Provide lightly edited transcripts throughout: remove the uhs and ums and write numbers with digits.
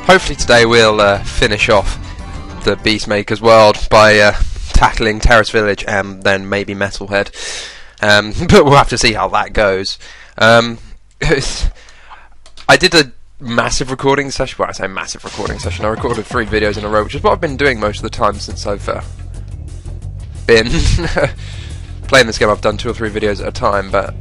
hopefully today we'll finish off the Beastmaker's world by tackling Terrace Village and then maybe Metalhead. But we'll have to see how that goes. I did a massive recording session. Well, I say massive recording session. I recorded 3 videos in a row, which is what I've been doing most of the time since I've been playing this game. I've done 2 or 3 videos at a time, but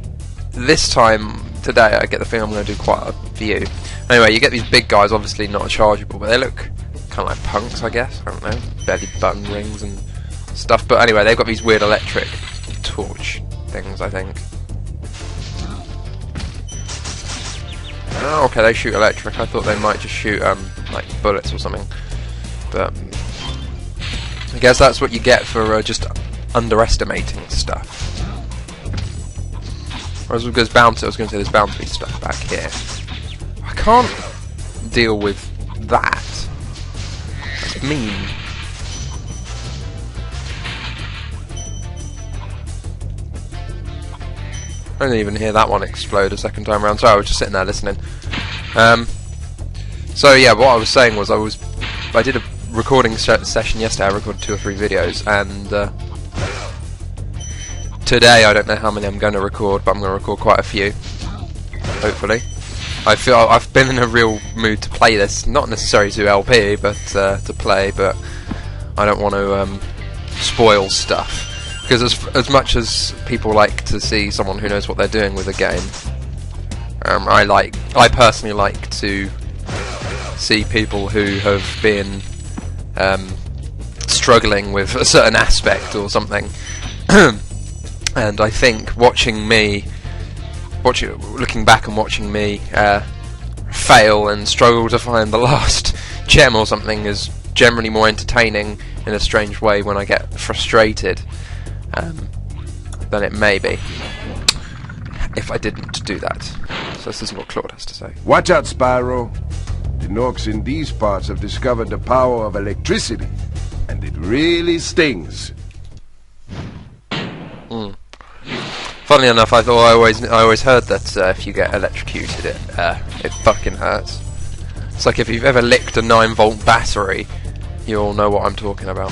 this time, today, I get the feeling I'm going to do quite a few. Anyway, you get these big guys, obviously not chargeable, but they look kind of like punks, I guess. I don't know, belly button rings and stuff. But anyway, they've got these weird electric torch things, I think. Oh, okay, they shoot electric. I thought they might just shoot like bullets or something. But I guess that's what you get for just underestimating stuff. Whereas with bounty, I was going to say there's bound to be stuff back here. I can't deal with that. That's mean. I didn't even hear that one explode a second time around. Sorry, I was just sitting there listening. So yeah, what I was saying was I did a recording session yesterday. I recorded 2 or 3 videos, and today I don't know how many I'm going to record, but I'm going to record quite a few. Hopefully, I feel I've been in a real mood to play this. Not necessarily to LP, but to play. But I don't want to spoil stuff. Because as much as people like to see someone who knows what they're doing with a game, I personally like to see people who have been struggling with a certain aspect or something. And I think looking back and watching me fail and struggle to find the last gem or something is generally more entertaining in a strange way when I get frustrated. Than it may be if I didn't do that. So this is what Claude has to say. Watch out, Spyro. The gnorcs in these parts have discovered the power of electricity, and it really stings. Funnily enough, I always heard that if you get electrocuted, it fucking hurts. It's like if you've ever licked a 9-volt battery, you all know what I'm talking about.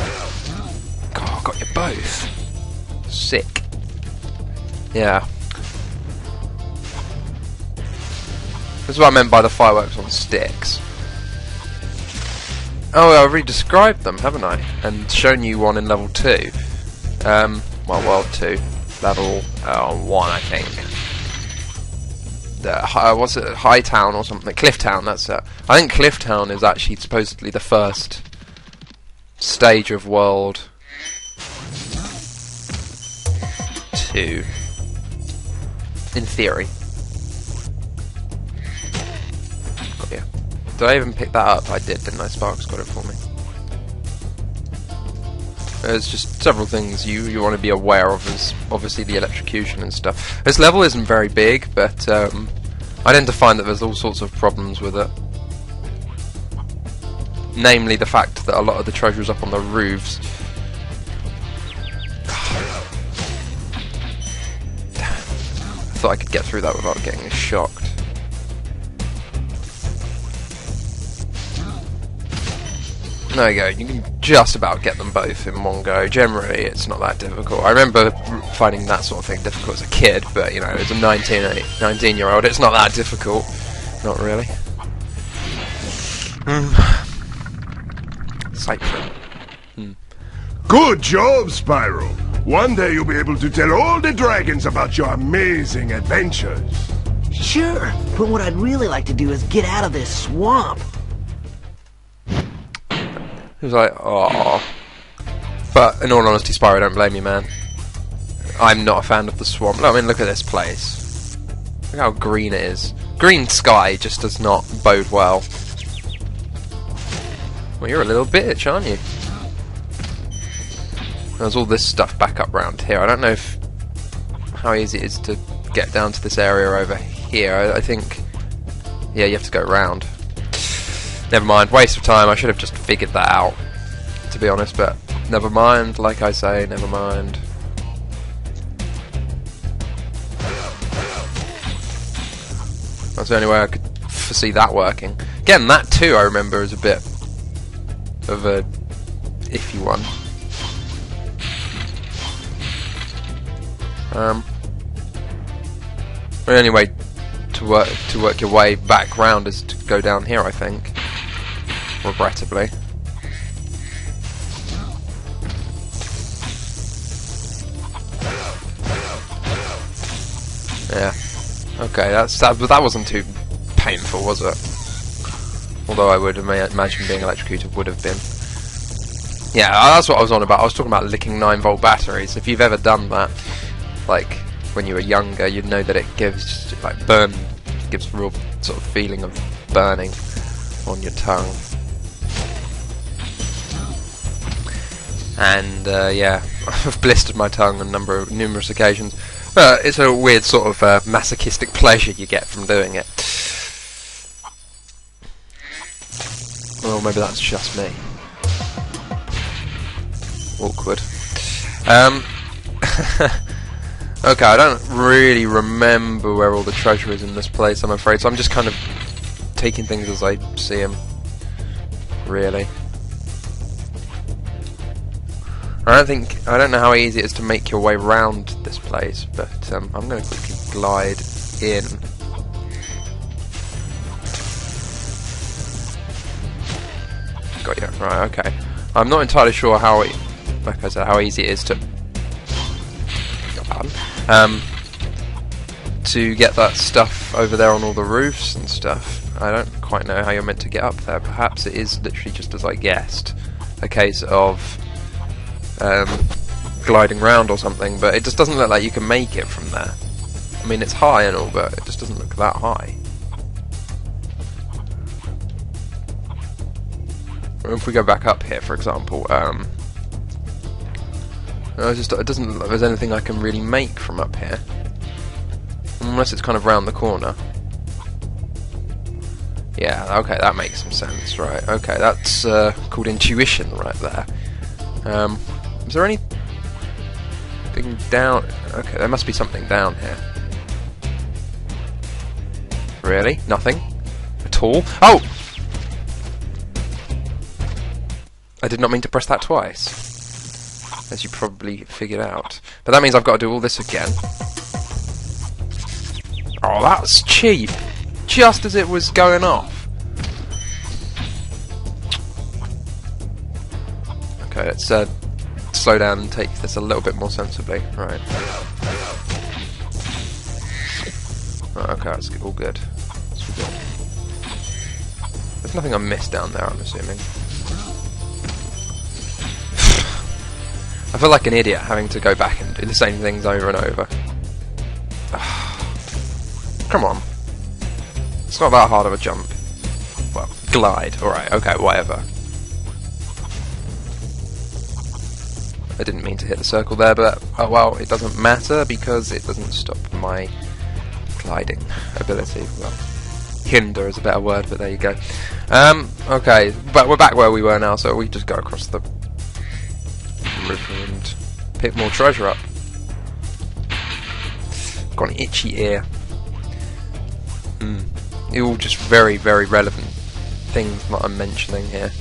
God, I got you both. Sick. Yeah. This is what I meant by the fireworks on sticks. Oh, I've already described them, haven't I? And shown you one in level 2. Well, world 2. Level 1, I think. What's it? High Town or something? Cliff Town, that's it. I think Cliff Town is actually supposedly the first stage of world 2. In theory. Got you. Did I even pick that up? I did, didn't I? Sparks got it for me. There's just several things you want to be aware of, as obviously the electrocution and stuff. This level isn't very big, but I tend to find that there's all sorts of problems with it. Namely the fact that a lot of the treasure's up on the roofs. I thought I could get through that without getting shocked. There you go, you can just about get them both in one go. Generally, it's not that difficult. I remember finding that sort of thing difficult as a kid, but you know, as a 19-year-old, it's not that difficult. Not really. Cypher. Good job, Spyro. One day you'll be able to tell all the dragons about your amazing adventures. Sure, but what I'd really like to do is get out of this swamp. He was like, oh. But in all honesty, Spyro, I don't blame you, man. I'm not a fan of the swamp. I mean, look at this place. Look how green it is. Green sky just does not bode well. Well, you're a little bitch, aren't you? There's all this stuff back up round here. I don't know how easy it is to get down to this area over here. I think, yeah, you have to go round. Never mind, waste of time. I should have just figured that out, to be honest, but never mind, like I say, never mind. That's the only way I could foresee that working. Again, that too I remember is a bit of a iffy one. The only way to work your way back round is to go down here, I think. Regrettably. Yeah. Okay, that wasn't too painful, was it? Although I would imagine being electrocuted would have been. Yeah, that's what I was on about. I was talking about licking 9-volt batteries. If you've ever done that, like when you were younger, you'd know that it gives gives a real sort of feeling of burning on your tongue. And yeah, I've blistered my tongue on numerous occasions. It's a weird sort of masochistic pleasure you get from doing it. Well, maybe that's just me. Awkward. Okay, I don't really remember where all the treasure is in this place, I'm afraid, so I'm just kind of taking things as I see them, really. I don't know how easy it is to make your way around this place, but I'm going to quickly glide in. Got you. Right, okay. I'm not entirely sure how, like I said, how easy it is to get that stuff over there on all the roofs and stuff. I don't quite know how you're meant to get up there. Perhaps it is literally just as I guessed, a case of gliding round or something, but it just doesn't look like you can make it from there. I mean, it's high and all, but it just doesn't look that high. If we go back up here, for example, it doesn't look like there's anything I can really make from up here, unless it's kind of round the corner. Yeah, okay, that makes some sense, right? Okay, that's called intuition right there. Is there anything down? Okay, there must be something down here. Really? Nothing? At all? Oh! I did not mean to press that twice, as you probably figured out. But that means I've got to do all this again. Oh, that's cheap! Just as it was going off. Okay, let's slow down and take this a little bit more sensibly. Right. Oh, okay, that's all good. That's all good. There's nothing I missed down there, I'm assuming. I feel like an idiot having to go back and do the same things over and over. Come on. It's not that hard of a jump. Well, glide. Alright, okay, whatever. I didn't mean to hit the circle there, but oh well, it doesn't matter because it doesn't stop my gliding ability. Well, hinder is a better word, but there you go. Okay, but we're back where we were now, so we just go across the river and pick more treasure up. Got an itchy ear. All just very, very relevant things that I'm mentioning here.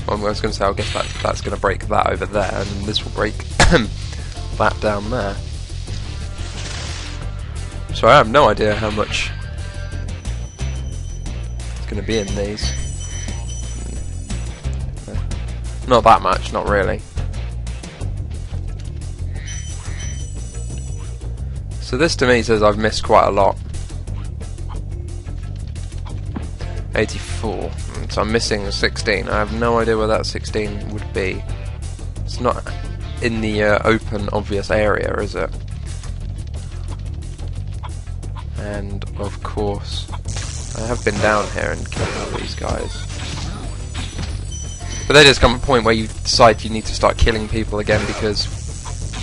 I was going to say, I guess that's going to break that over there, and this will break that down there. So I have no idea how much it's going to be in these. Not that much, not really. So this to me says I've missed quite a lot. 84. So I'm missing 16. I have no idea where that 16 would be. It's not in the open, obvious area, is it? And of course, I have been down here and killed all these guys. But there does come a point where you decide you need to start killing people again because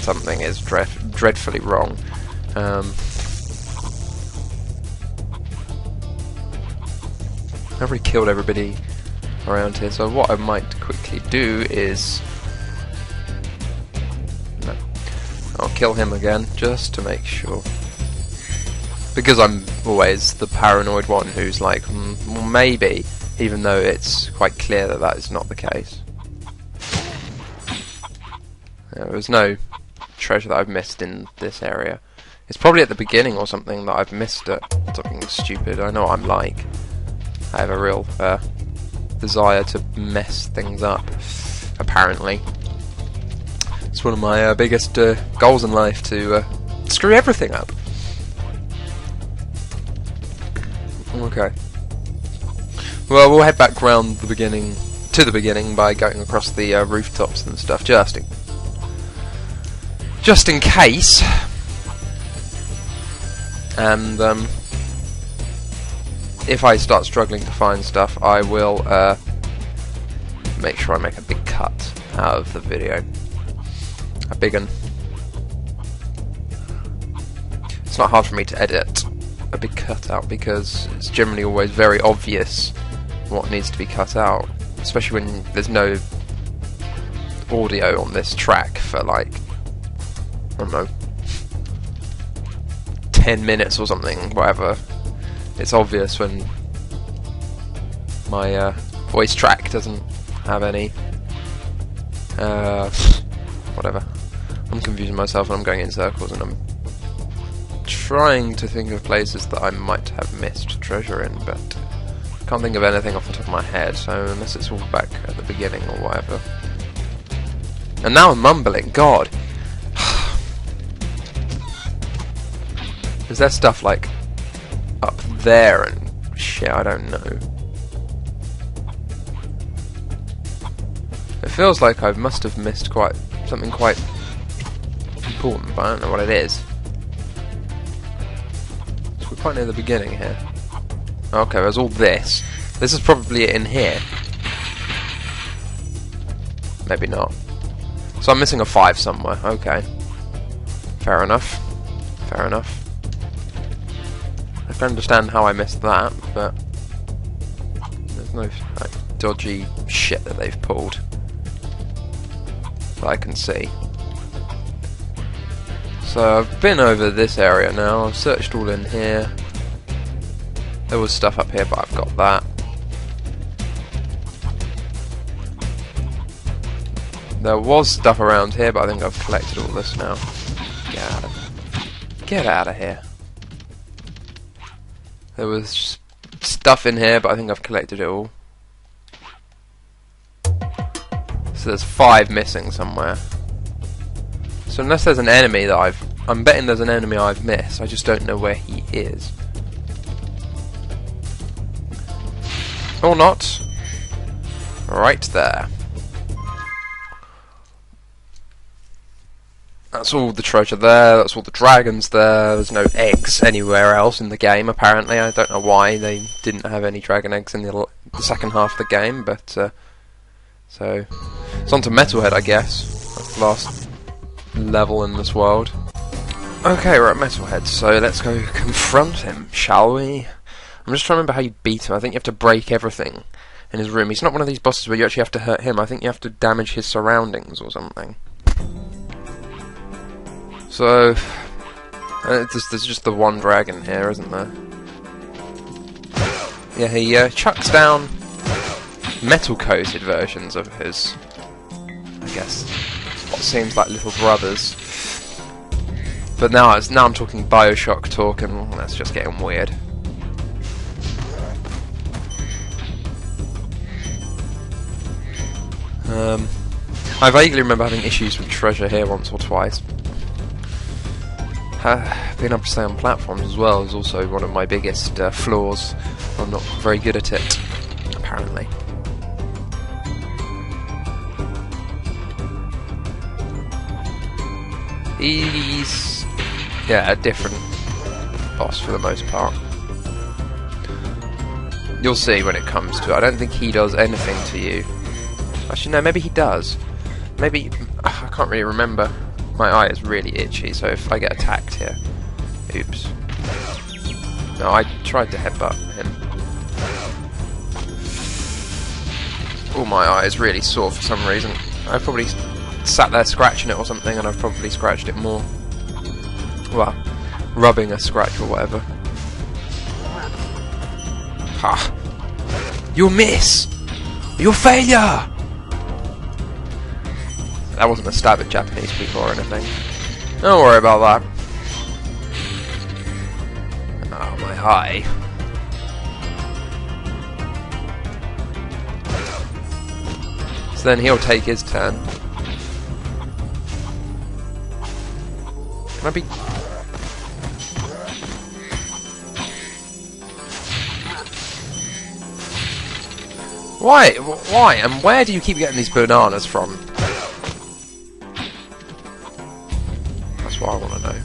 something is dreadfully wrong. I've already killed everybody around here, so what I might quickly do is... No. I'll kill him again, just to make sure. Because I'm always the paranoid one who's like, well, maybe, even though it's quite clear that that is not the case. There was no treasure that I've missed in this area. It's probably at the beginning or something that I've missed it. Something stupid. I know what I'm like. I have a real desire to mess things up, apparently. It's one of my biggest goals in life, to screw everything up. Okay. Well, we'll head back round the beginning, to the beginning, by going across the rooftops and stuff, just in case. And if I start struggling to find stuff, I will make sure I make a big cut out of the video. A big one. It's not hard for me to edit a big cut out because it's generally always very obvious what needs to be cut out, especially when there's no audio on this track for like, I don't know, 10 minutes or something, whatever. It's obvious when my voice track doesn't have any whatever. I'm confusing myself and I'm going in circles, and I'm trying to think of places that I might have missed treasure in, but can't think of anything off the top of my head, so unless it's all back at the beginning or whatever. And now I'm mumbling, God! Is there stuff like up there and shit? I don't know. It feels like I must have missed something quite important, but I don't know what it is. So we're quite near the beginning here. Okay, there's all this. This is probably it in here. Maybe not. So I'm missing a 5 somewhere. Okay. Fair enough. Fair enough. I can understand how I missed that, but there's no like dodgy shit that they've pulled that I can see. So I've been over this area now, I've searched all in here. There was stuff up here, but I've got that. There was stuff around here, but I think I've collected all this now. Get out of here. There was stuff in here, but I think I've collected it all. So there's 5 missing somewhere. So unless there's an enemy that I'm betting there's an enemy I've missed. I just don't know where he is. Or not. Right there. That's all the treasure there, that's all the dragons there. There's no eggs anywhere else in the game, apparently. I don't know why they didn't have any dragon eggs in the second half of the game, but so it's on to Metalhead, I guess. That's the last level in this world. Okay, we're at Metalhead, so let's go confront him, shall we? I'm just trying to remember how you beat him. I think you have to break everything in his room. He's not one of these bosses where you actually have to hurt him. I think you have to damage his surroundings or something. So, there's just the one dragon here, isn't there? Yeah, he chucks down metal-coated versions of his, I guess, what seems like little brothers. But now I'm talking Bioshock talk, and that's just getting weird. I vaguely remember having issues with treasure here once or twice. Being able to stay on platforms as well is also one of my biggest flaws. I'm not very good at it, apparently. He's, yeah, a different boss for the most part. You'll see when it comes to it. I don't think he does anything to you. Actually, no, maybe he does. Maybe, I can't really remember. My eye is really itchy, so if I get attacked here... Oops. No, I tried to headbutt him. Oh, my eye is really sore for some reason. I probably sat there scratching it or something, and I've probably scratched it more. Well, rubbing a scratch or whatever. Ha! You'll miss! You'll failure! That wasn't a stab at Japanese people or anything. Don't worry about that. Oh, my eye. So then he'll take his turn. Can I be... Why? Why? And where do you keep getting these bananas from? That's what I want to know.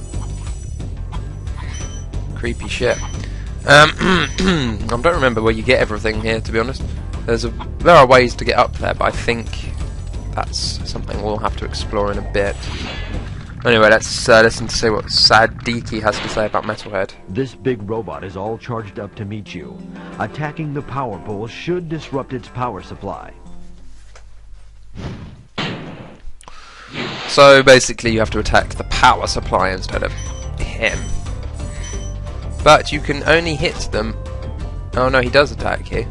Creepy shit. I don't remember where you get everything here, to be honest. There are ways to get up there, but I think that's something we'll have to explore in a bit. Anyway, let's listen to see what Sadiki has to say about Metalhead. This big robot is all charged up to meet you. Attacking the power pole should disrupt its power supply. So basically you have to attack the power supply instead of him. But you can only hit them... Oh no, he does attack you.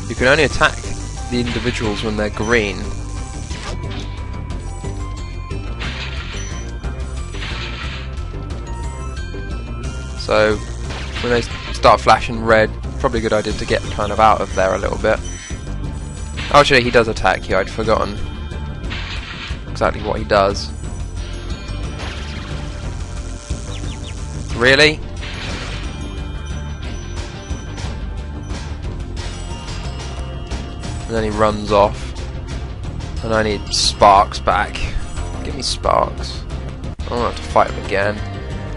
You can only attack the individuals when they're green. So when they start flashing red, probably a good idea to get kind of out of there a little bit. Actually, he does attack you. I'd forgotten exactly what he does. Really? And then he runs off. And I need Sparks back. Give me Sparks. I don't have to fight him again.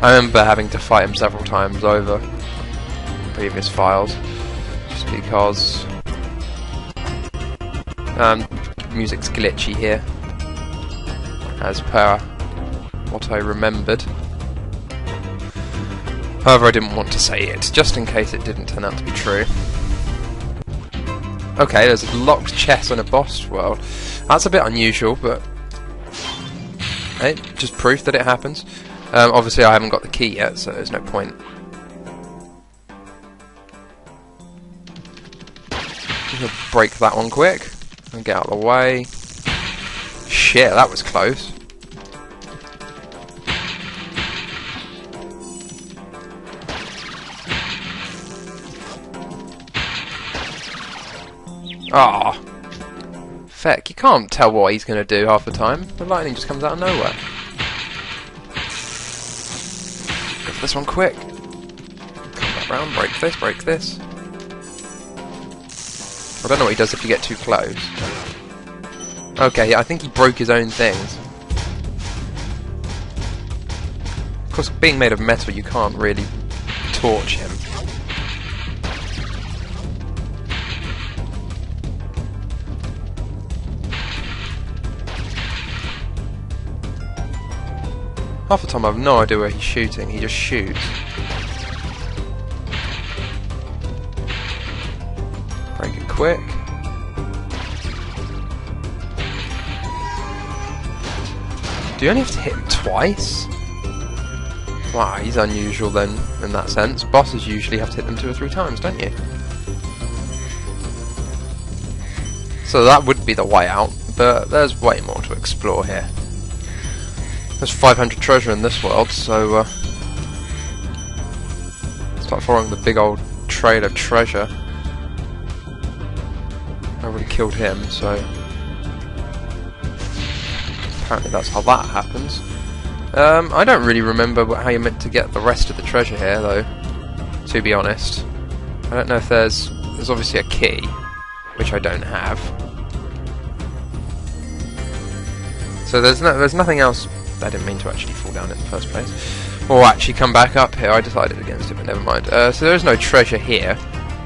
I remember having to fight him several times over in previous files. Just because... music's glitchy here. As per what I remembered. However, I didn't want to say it, just in case it didn't turn out to be true. Okay, there's a locked chest on a boss world. That's a bit unusual, but... Hey, just proof that it happens. Obviously I haven't got the key yet, so there's no point. I'm gonna break that one quick. And get out of the way. Shit, that was close. Ah, feck, you can't tell what he's going to do half the time. The lightning just comes out of nowhere. Go for this one quick. Come back round, break this. I don't know what he does if you get too close. Okay, I think he broke his own things. Of course, being made of metal, you can't really torch him. Half the time I have no idea where he's shooting, he just shoots. Break it quick. Do you only have to hit him twice? Wow, he's unusual then, in that sense. Bosses usually have to hit them 2 or 3 times, don't you? So that would be the way out, but there's way more to explore here. There's 500 treasure in this world, so start following the big old trail of treasure. I already killed him, so apparently that's how that happens. I don't really remember how you're meant to get the rest of the treasure here, though, to be honest. I don't know if there's obviously a key, which I don't have. So there's nothing else. I didn't mean to actually fall down in the first place. Or actually come back up here. I decided against it, but never mind. So there is no treasure here.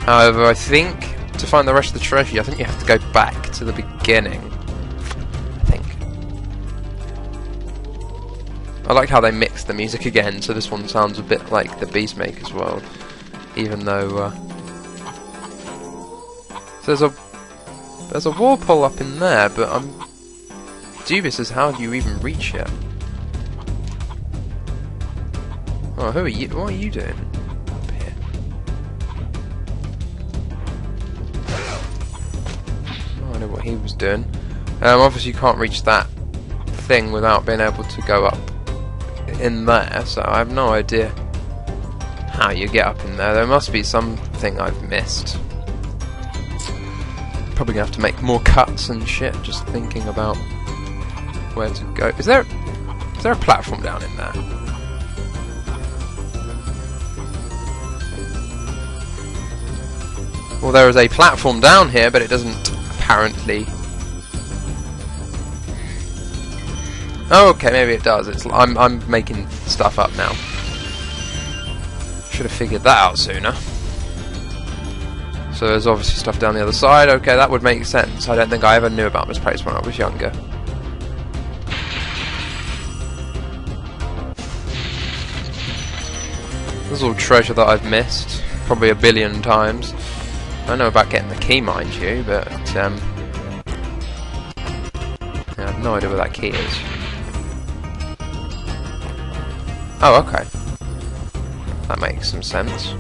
However, I think to find the rest of the treasure, I think you have to go back to the beginning. I think. I like how they mixed the music again, so this one sounds a bit like the Beastmaker's world. Even though... So there's a warpole up in there, but I'm dubious as how do you even reach it. Oh, who are you? What are you doing up here? Oh, I know what he was doing. Obviously you can't reach that thing without being able to go up in there, so I have no idea how you get up in there. There must be something I've missed. Probably gonna have to make more cuts and shit, just thinking about where to go. Is there a platform down in there? Well, there is a platform down here, but it doesn't apparently... Oh, okay, maybe it does. I'm making stuff up now. Should have figured that out sooner. So there's obviously stuff down the other side. Okay, that would make sense. I don't think I ever knew about this place when I was younger. There's all treasure that I've missed. Probably a billion times. I know about getting the key, mind you, but yeah, I have no idea where that key is. Oh, okay. That makes some sense.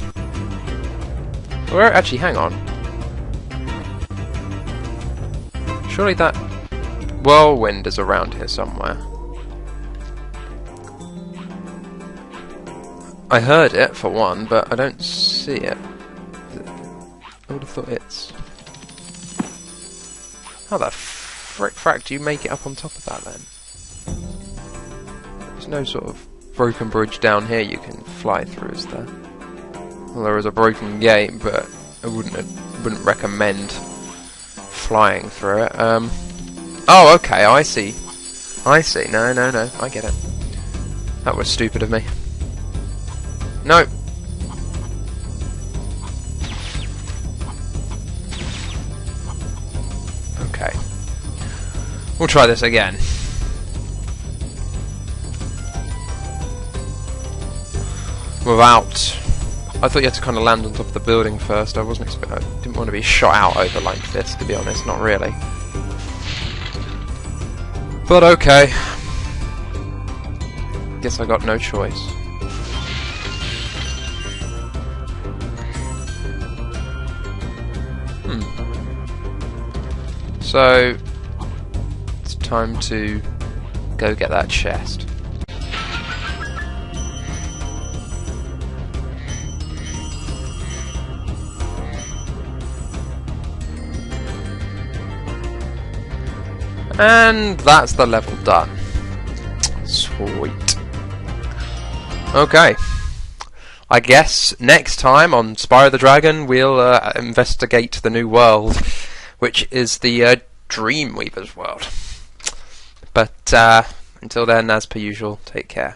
Where? Actually, hang on. Surely that whirlwind is around here somewhere. I heard it, for one, but I don't see it. I would have thought it's... How the frack do you make it up on top of that, then? There's no sort of broken bridge down here you can fly through, is there? Well, there is a broken gate, but I wouldn't recommend flying through it. Oh, okay, I see. I see. No, I get it. That was stupid of me. No. Okay. We'll try this again. Without... I thought you had to kind of land on top of the building first. I didn't want to be shot out over like this, to be honest. Not really. But okay. Guess I got no choice. So it's time to go get that chest. And that's the level done. Sweet. Okay. I guess next time on Spyro the Dragon we'll investigate the new world, which is the Dreamweaver's world. But until then, as per usual, take care.